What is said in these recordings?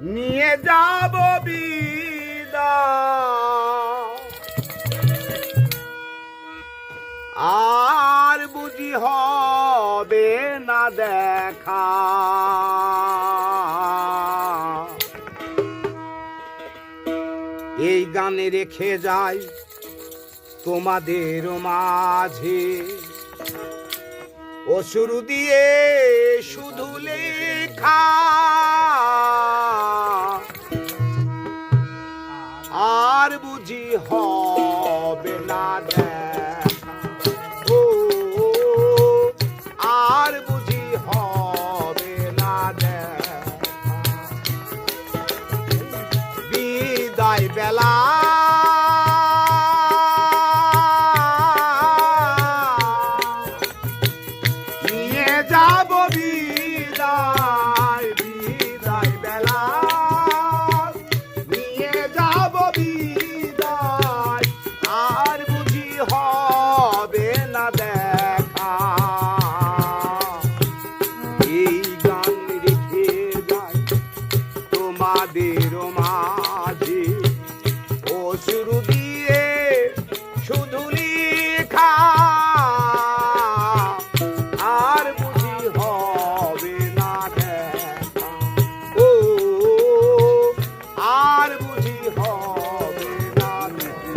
নিয়ে যাব বিদায়, আর বুঝি হবে না দেখা। এই গানে রেখে যাই তোমাদের মাঝে, অসুর দিয়ে শুধু লেখা, আর বুঝি হবে না দেখা। ও আর বুঝি হবে না দেখা। বিদায় বেলা নিয়ে যাব বিদায়, বিদায় বেলা নিয়ে যাব বিদায়, আর বুঝি হবে না দেখা। এই গান রেখে যাই তোমাদের মাঝে, অসুর দিয়ে শুধু লেখা, আর বুঝি হবে না দেখা। ও আর বুঝি হবে না দেখা।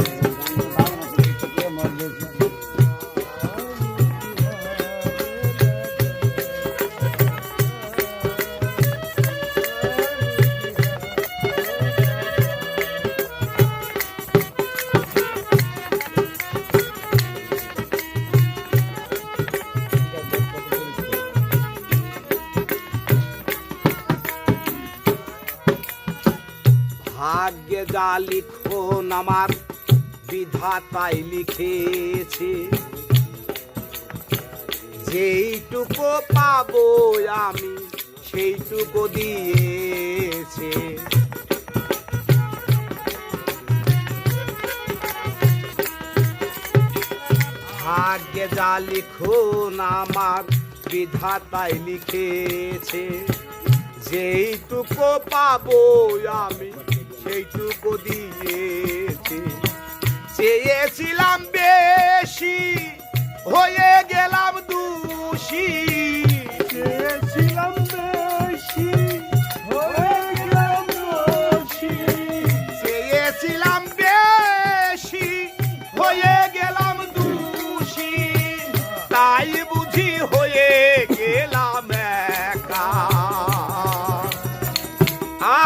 ভাগ্যে যা লিখন আমার বিধাতাই লিখেছে, যেইটুকু পাবো আমি সেইটুকু দিয়েছে। ভাগ্যে যা লিখন আমার বিধাতাই লিখেছে, যেইটুকু পাবো আমি সেইটুকু দিয়েছি। চেয়েছিলাম বেশি হয়ে গেলাম দোষী, চেয়েছিলাম বেশি হয়ে গেলাম দোষী, চেয়েছিলাম বেশি হয়ে গেলাম দোষী, তাই বুঝি হয়ে গেলাম একা,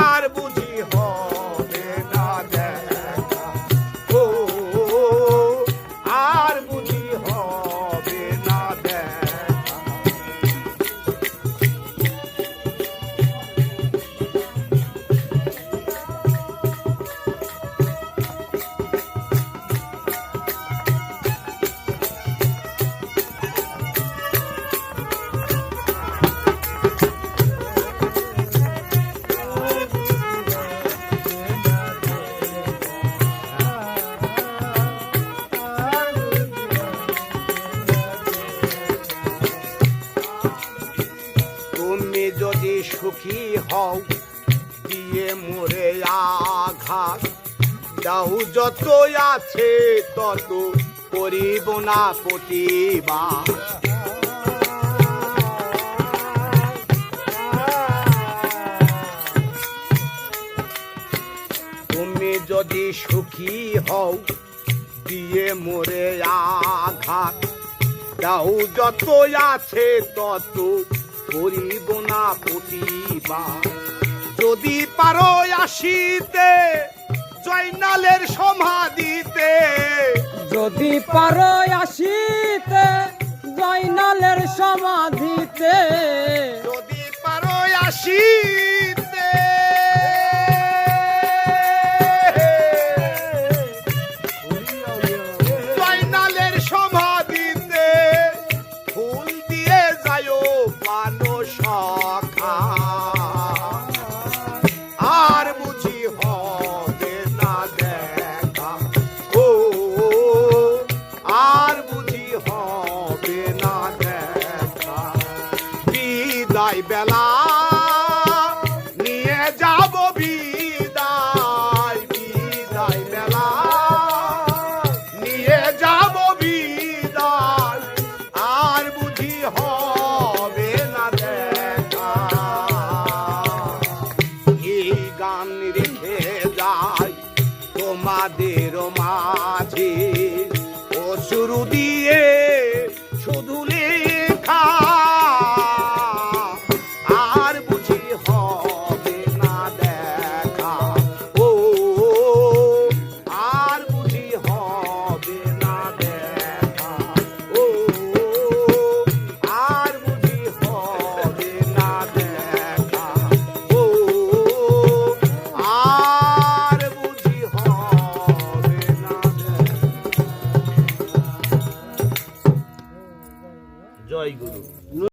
আর বুঝি হবে না দেখা। ও আর বুঝি হবে না দেখা। তুমি যদি সুখী হও দিয়ে মোরে আঘাত, দাও যত আছে তত করিব না প্রতিবাদ। তুমি যদি সুখী হও দিয়ে মোরে আঘাত, দাও যত আছে তত করিব না প্রতিবাদ। যদি পারো আসিতে জয়নালের সমাধিতে, যদি পারো আসিতে জয়নালের সমাধিতে,